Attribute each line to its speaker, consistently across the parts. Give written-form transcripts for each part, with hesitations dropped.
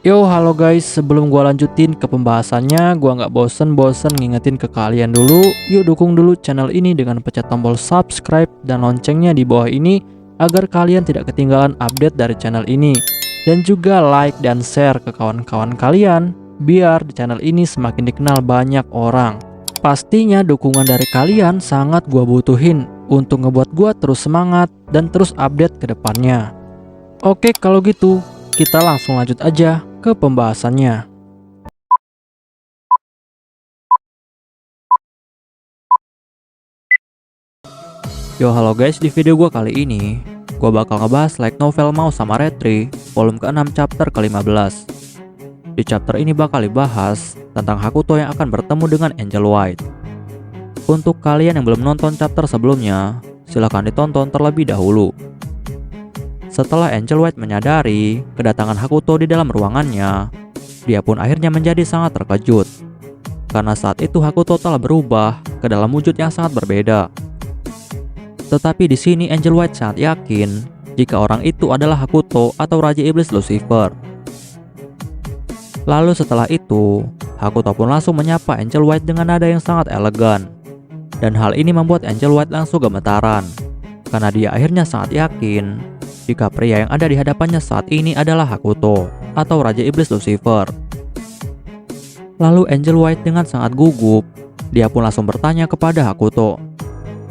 Speaker 1: Yo, halo guys, sebelum gua lanjutin ke pembahasannya, gua nggak bosen-bosen ngingetin ke kalian dulu, yuk dukung dulu channel ini dengan pencet tombol subscribe dan loncengnya di bawah ini, agar kalian tidak ketinggalan update dari channel ini. Dan juga like dan share ke kawan-kawan kalian, biar di channel ini semakin dikenal banyak orang. Pastinya dukungan dari kalian sangat gua butuhin, untuk ngebuat gua terus semangat dan terus update ke depannya. Oke, kalau gitu, kita langsung lanjut aja ke pembahasannya. Yo, halo guys, di video gua kali ini gua bakal ngebahas light novel Mau sama Retri volume ke-6 chapter ke-15. Di chapter ini bakal dibahas tentang Hakuto yang akan bertemu dengan Angel White. Untuk kalian yang belum nonton chapter sebelumnya, silahkan ditonton terlebih dahulu. Setelah Angel White menyadari kedatangan Hakuto di dalam ruangannya, dia pun akhirnya menjadi sangat terkejut. Karena saat itu Hakuto telah berubah ke dalam wujud yang sangat berbeda. Tetapi di sini Angel White sangat yakin jika orang itu adalah Hakuto atau Raja Iblis Lucifer. Lalu setelah itu, Hakuto pun langsung menyapa Angel White dengan nada yang sangat elegan. Dan hal ini membuat Angel White langsung gemetaran, karena dia akhirnya sangat yakin jika pria yang ada di hadapannya saat ini adalah Hakuto atau Raja Iblis Lucifer. Lalu Angel White dengan sangat gugup, dia pun langsung bertanya kepada Hakuto.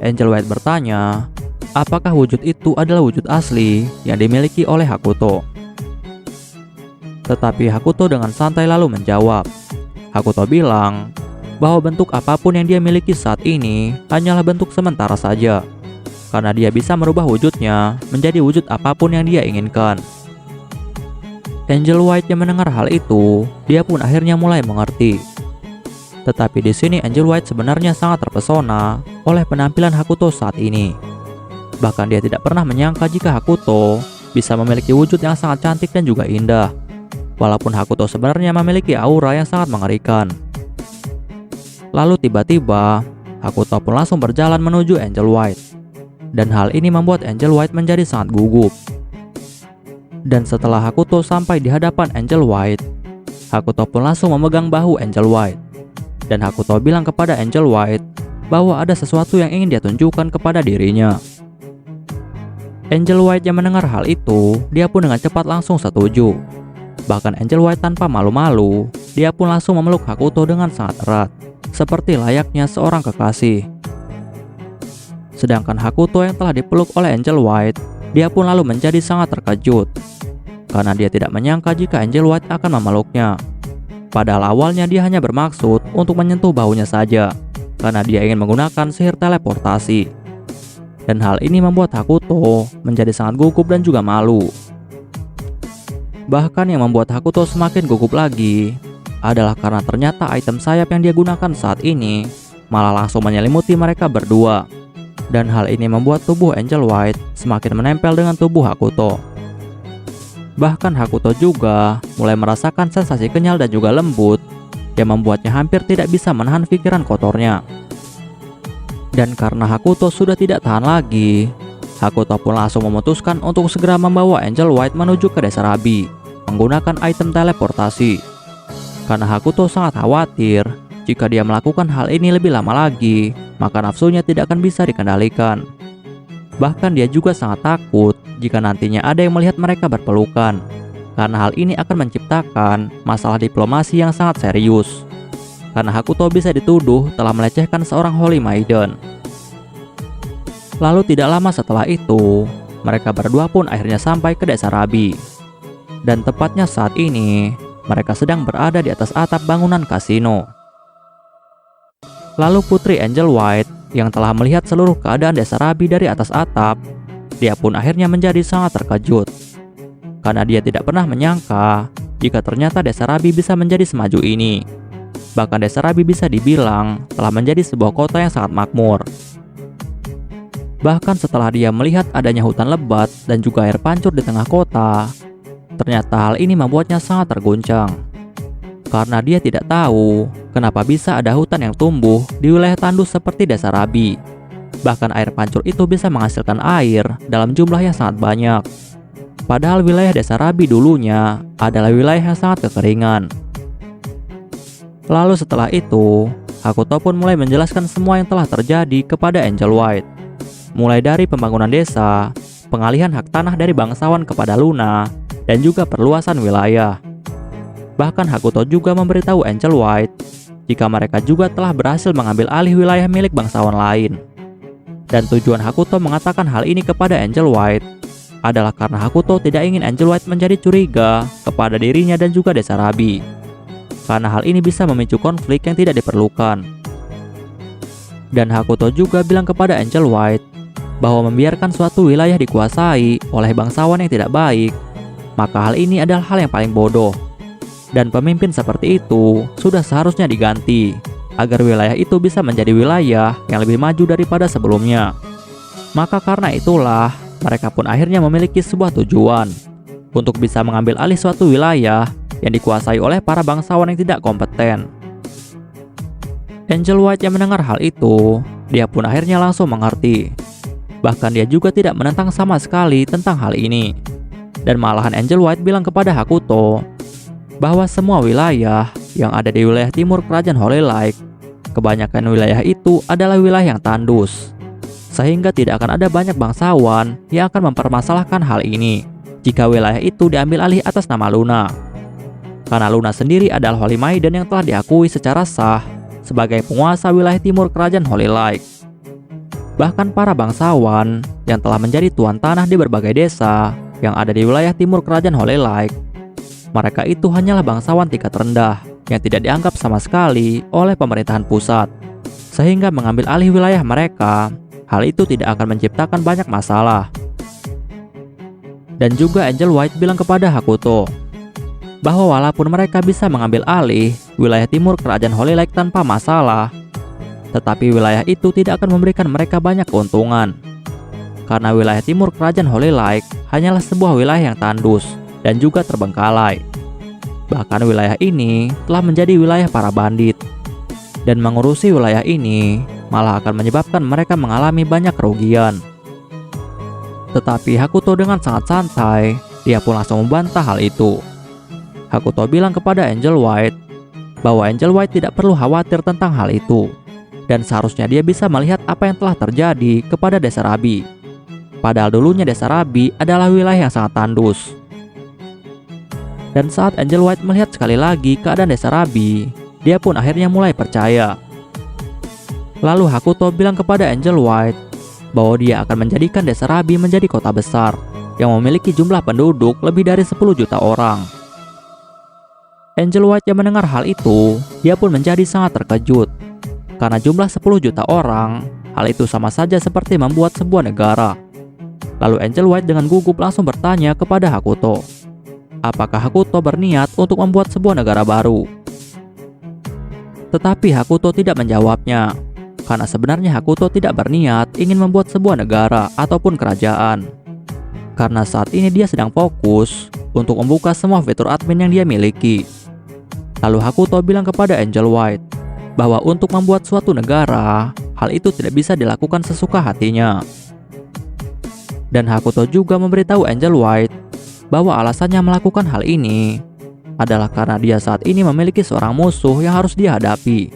Speaker 1: Angel White bertanya, apakah wujud itu adalah wujud asli yang dimiliki oleh Hakuto? Tetapi Hakuto dengan santai lalu menjawab. Hakuto bilang bahwa bentuk apapun yang dia miliki saat ini hanyalah bentuk sementara saja, karena dia bisa merubah wujudnya menjadi wujud apapun yang dia inginkan. Angel White yang mendengar hal itu, dia pun akhirnya mulai mengerti. Tetapi di sini Angel White sebenarnya sangat terpesona oleh penampilan Hakuto saat ini. Bahkan dia tidak pernah menyangka jika Hakuto bisa memiliki wujud yang sangat cantik dan juga indah. Walaupun Hakuto sebenarnya memiliki aura yang sangat mengerikan. Lalu tiba-tiba, Hakuto pun langsung berjalan menuju Angel White. Dan hal ini membuat Angel White menjadi sangat gugup. Dan setelah Hakuto sampai di hadapan Angel White, Hakuto pun langsung memegang bahu Angel White. Dan Hakuto bilang kepada Angel White bahwa ada sesuatu yang ingin dia tunjukkan kepada dirinya. Angel White yang mendengar hal itu, dia pun dengan cepat langsung setuju. Bahkan Angel White tanpa malu-malu, dia pun langsung memeluk Hakuto dengan sangat erat, seperti layaknya seorang kekasih. Sedangkan Hakuto yang telah dipeluk oleh Angel White, dia pun lalu menjadi sangat terkejut. Karena dia tidak menyangka jika Angel White akan memeluknya. Padahal awalnya dia hanya bermaksud untuk menyentuh bahunya saja, karena dia ingin menggunakan sihir teleportasi. Dan hal ini membuat Hakuto menjadi sangat gugup dan juga malu. Bahkan yang membuat Hakuto semakin gugup lagi adalah karena ternyata item sayap yang dia gunakan saat ini malah langsung menyelimuti mereka berdua. Dan hal ini membuat tubuh Angel White semakin menempel dengan tubuh Hakuto. Bahkan Hakuto juga mulai merasakan sensasi kenyal dan juga lembut yang membuatnya hampir tidak bisa menahan pikiran kotornya. Dan karena Hakuto sudah tidak tahan lagi, Hakuto pun langsung memutuskan untuk segera membawa Angel White menuju ke desa Rabi menggunakan item teleportasi. Karena Hakuto sangat khawatir jika dia melakukan hal ini lebih lama lagi, maka nafsunya tidak akan bisa dikendalikan. Bahkan dia juga sangat takut jika nantinya ada yang melihat mereka berpelukan, karena hal ini akan menciptakan masalah diplomasi yang sangat serius. Karena Hakuto bisa dituduh telah melecehkan seorang Holy Maiden. Lalu tidak lama setelah itu, mereka berdua pun akhirnya sampai ke desa Rabi. Dan tepatnya saat ini, mereka sedang berada di atas atap bangunan kasino. Lalu putri Angel White yang telah melihat seluruh keadaan desa Rabi dari atas atap, dia pun akhirnya menjadi sangat terkejut. Karena dia tidak pernah menyangka jika ternyata desa Rabi bisa menjadi semaju ini. Bahkan desa Rabi bisa dibilang telah menjadi sebuah kota yang sangat makmur. Bahkan setelah dia melihat adanya hutan lebat dan juga air pancur di tengah kota, ternyata hal ini membuatnya sangat terguncang. Karena dia tidak tahu kenapa bisa ada hutan yang tumbuh di wilayah tandus seperti desa Rabi. Bahkan air pancur itu bisa menghasilkan air dalam jumlah yang sangat banyak. Padahal wilayah Desa Rabi dulunya adalah wilayah yang sangat kekeringan. Lalu setelah itu, Hakuto pun mulai menjelaskan semua yang telah terjadi kepada Angel White. Mulai dari pembangunan desa, pengalihan hak tanah dari bangsawan kepada Luna, dan juga perluasan wilayah. Bahkan Hakuto juga memberitahu Angel White jika mereka juga telah berhasil mengambil alih wilayah milik bangsawan lain. Dan tujuan Hakuto mengatakan hal ini kepada Angel White adalah karena Hakuto tidak ingin Angel White menjadi curiga kepada dirinya dan juga Desa Rabi, karena hal ini bisa memicu konflik yang tidak diperlukan. Dan Hakuto juga bilang kepada Angel White bahwa membiarkan suatu wilayah dikuasai oleh bangsawan yang tidak baik, maka hal ini adalah hal yang paling bodoh. Dan pemimpin seperti itu sudah seharusnya diganti, agar wilayah itu bisa menjadi wilayah yang lebih maju daripada sebelumnya. Maka karena itulah, mereka pun akhirnya memiliki sebuah tujuan untuk bisa mengambil alih suatu wilayah yang dikuasai oleh para bangsawan yang tidak kompeten. Angel White yang mendengar hal itu, dia pun akhirnya langsung mengerti. Bahkan dia juga tidak menentang sama sekali tentang hal ini. Dan malahan Angel White bilang kepada Hakuto bahwa semua wilayah yang ada di wilayah timur kerajaan Holy Light, kebanyakan wilayah itu adalah wilayah yang tandus, sehingga tidak akan ada banyak bangsawan yang akan mempermasalahkan hal ini jika wilayah itu diambil alih atas nama Luna. Karena Luna sendiri adalah Holy Maiden yang telah diakui secara sah sebagai penguasa wilayah timur kerajaan Holy Light. Bahkan para bangsawan yang telah menjadi tuan tanah di berbagai desa yang ada di wilayah timur kerajaan Holy Light, mereka itu hanyalah bangsawan tingkat rendah yang tidak dianggap sama sekali oleh pemerintahan pusat, sehingga mengambil alih wilayah mereka, hal itu tidak akan menciptakan banyak masalah. Dan juga Angel White bilang kepada Hakuto bahwa walaupun mereka bisa mengambil alih wilayah timur kerajaan Holy Light tanpa masalah, tetapi wilayah itu tidak akan memberikan mereka banyak keuntungan. Karena wilayah timur kerajaan Holy Light hanyalah sebuah wilayah yang tandus dan juga terbengkalai. Bahkan wilayah ini telah menjadi wilayah para bandit. Dan mengurusi wilayah ini malah akan menyebabkan mereka mengalami banyak kerugian. Tetapi Hakuto dengan sangat santai, dia pun langsung membantah hal itu. Hakuto bilang kepada Angel White bahwa Angel White tidak perlu khawatir tentang hal itu, dan seharusnya dia bisa melihat apa yang telah terjadi kepada Desa Rabi. Padahal dulunya Desa Rabi adalah wilayah yang sangat tandus. Dan saat Angel White melihat sekali lagi keadaan Desa Rabi, dia pun akhirnya mulai percaya. Lalu Hakuto bilang kepada Angel White bahwa dia akan menjadikan Desa Rabi menjadi kota besar yang memiliki jumlah penduduk lebih dari 10 juta orang. Angel White yang mendengar hal itu, dia pun menjadi sangat terkejut. Karena jumlah 10 juta orang, hal itu sama saja seperti membuat sebuah negara. Lalu Angel White dengan gugup langsung bertanya kepada Hakuto, apakah Hakuto berniat untuk membuat sebuah negara baru? Tetapi Hakuto tidak menjawabnya, karena sebenarnya Hakuto tidak berniat ingin membuat sebuah negara ataupun kerajaan. Karena saat ini dia sedang fokus untuk membuka semua fitur admin yang dia miliki. Lalu Hakuto bilang kepada Angel White bahwa untuk membuat suatu negara, hal itu tidak bisa dilakukan sesuka hatinya. Dan Hakuto juga memberitahu Angel White bahwa alasannya melakukan hal ini adalah karena dia saat ini memiliki seorang musuh yang harus dia hadapi.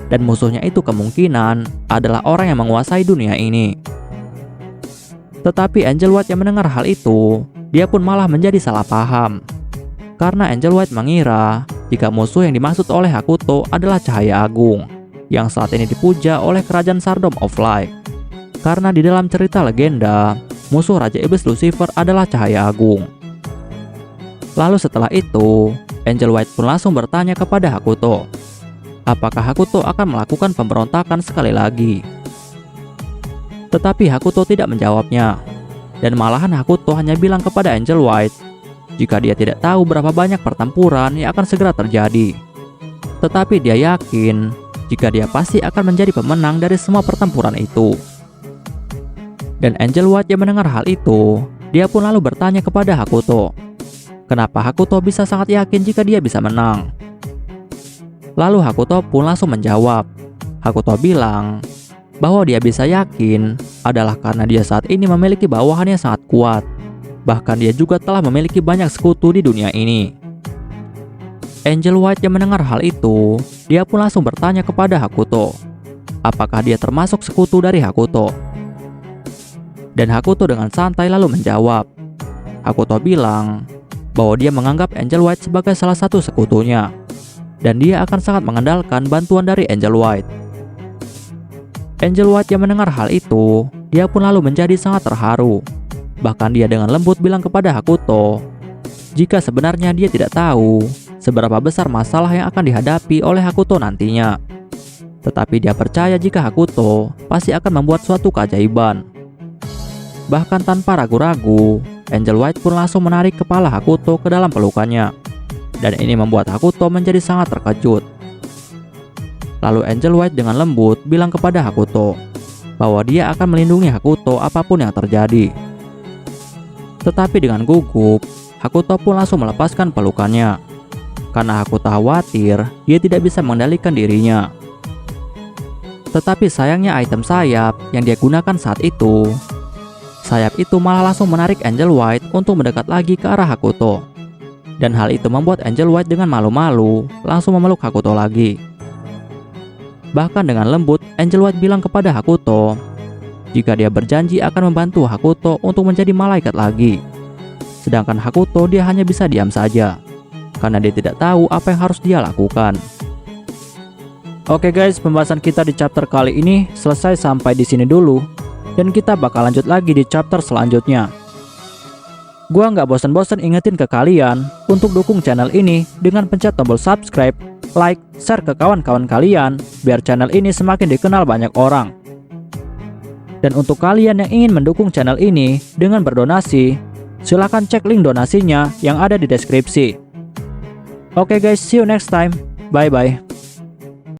Speaker 1: Dan musuhnya itu kemungkinan adalah orang yang menguasai dunia ini. Tetapi Angel White yang mendengar hal itu, dia pun malah menjadi salah paham. Karena Angel White mengira jika musuh yang dimaksud oleh Hakuto adalah Cahaya Agung, yang saat ini dipuja oleh kerajaan Sardom of Light. Karena di dalam cerita legenda, musuh Raja Iblis Lucifer adalah Cahaya Agung. Lalu setelah itu, Angel White pun langsung bertanya kepada Hakuto, apakah Hakuto akan melakukan pemberontakan sekali lagi? Tetapi Hakuto tidak menjawabnya, dan malahan Hakuto hanya bilang kepada Angel White jika dia tidak tahu berapa banyak pertempuran yang akan segera terjadi. Tetapi dia yakin jika dia pasti akan menjadi pemenang dari semua pertempuran itu. Dan Angel White yang mendengar hal itu, dia pun lalu bertanya kepada Hakuto, kenapa Hakuto bisa sangat yakin jika dia bisa menang? Lalu Hakuto pun langsung menjawab. Hakuto bilang bahwa dia bisa yakin adalah karena dia saat ini memiliki bawahan yang sangat kuat. Bahkan dia juga telah memiliki banyak sekutu di dunia ini. Angel White yang mendengar hal itu, dia pun langsung bertanya kepada Hakuto, apakah dia termasuk sekutu dari Hakuto. Dan Hakuto dengan santai lalu menjawab. Hakuto bilang bahwa dia menganggap Angel White sebagai salah satu sekutunya, dan dia akan sangat mengandalkan bantuan dari Angel White. Angel White yang mendengar hal itu, dia pun lalu menjadi sangat terharu. Bahkan dia dengan lembut bilang kepada Hakuto, jika sebenarnya dia tidak tahu seberapa besar masalah yang akan dihadapi oleh Hakuto nantinya. Tetapi dia percaya jika Hakuto pasti akan membuat suatu keajaiban. Bahkan tanpa ragu-ragu, Angel White pun langsung menarik kepala Hakuto ke dalam pelukannya. Dan ini membuat Hakuto menjadi sangat terkejut. Lalu Angel White dengan lembut bilang kepada Hakuto bahwa dia akan melindungi Hakuto apapun yang terjadi. Tetapi dengan gugup, Hakuto pun langsung melepaskan pelukannya. Karena Hakuto khawatir dia tidak bisa mengendalikan dirinya. Tetapi sayangnya item sayap yang dia gunakan saat itu, sayap itu malah langsung menarik Angel White untuk mendekat lagi ke arah Hakuto. Dan hal itu membuat Angel White dengan malu-malu langsung memeluk Hakuto lagi. Bahkan dengan lembut, Angel White bilang kepada Hakuto jika dia berjanji akan membantu Hakuto untuk menjadi malaikat lagi. Sedangkan Hakuto dia hanya bisa diam saja, karena dia tidak tahu apa yang harus dia lakukan. Oke guys, pembahasan kita di chapter kali ini selesai sampai di sini dulu. Dan kita bakal lanjut lagi di chapter selanjutnya. Gua nggak bosan-bosan ingetin ke kalian untuk dukung channel ini dengan pencet tombol subscribe, like, share ke kawan-kawan kalian, biar channel ini semakin dikenal banyak orang. Dan untuk kalian yang ingin mendukung channel ini dengan berdonasi, silahkan cek link donasinya yang ada di deskripsi. Oke guys, see you next time. Bye-bye.